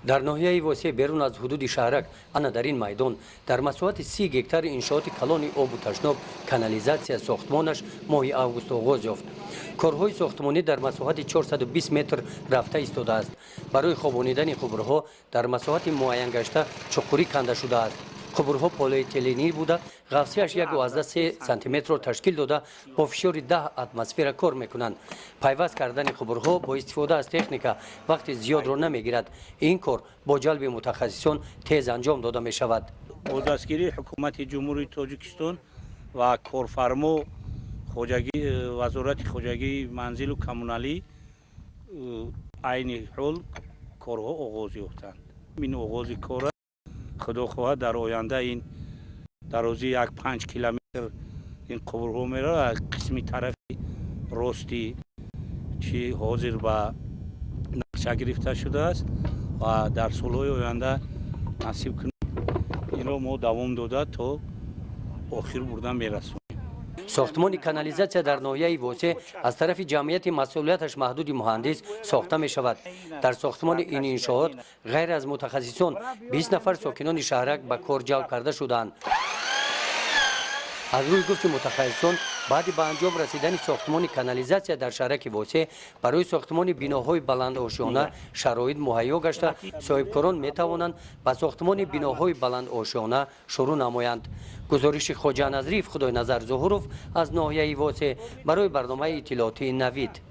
در ناحیه واسع بیرون از حدود شهرک آن در این میدان در مساحت 30 گکتار انشاءات کلان آب و تشناب کانالیزاسیا ساختمانش ماه اوگوست آغاز یافت. کارهای ساختمانی در مساحت 420 متر رفته ایستاده است. برای خوابانیدن خبرها در مساحت معین گشته چقوری کنده شده است. خبرها پلی‌اتیلنی بوده، غلظیش 1.3 سانتی متر را تشکیل داده با فشار 10 اتمسفر کار میکنند. پیوست کردن خبرها با استفاده از تکنیک وقت زیاد را نمیگیرد. این کار با جلب متخصصان تیز انجام داده می شود. با دستگیری حکومت جمهوری تاجیکستان و کارفرما وزارت خواجگی منزل و کمونالی عین حال کارها آغاز یافتند. این آغاز کار خدا خواهد در آینده این درازی 5 کیلومتر این قبرها میره قسمی طرف راستی چی حاضر به نقشه گرفته شده است و در سالهای آینده نصیب کنیم این را ما دوام داده تا آخر بردن میرسونیم. ساختمان کانالیزاسیا در ناحیه واسع از طرف جمعیت مسئولیتش محدود مهندس ساخته می شود. در ساختمان این انشاءات غیر از متخصصان 20 نفر ساکنان شهرک به کار جلب کرده شدند. از روی گفت متخصصان بعد به انجام رسیدن ساختمان کانالیزاسیا در شهرک واسع برای ساختمان بناهای بلند آشیانه شرایط مهیا گشته صاحبکاران می توانند به ساختمان بناهای بلند آشیانه شروع نمایند. گزارش خواجه نظریف خدای نظر ظهوروف از ناحیه واسع برای برنامه اطلاعاتی نوید.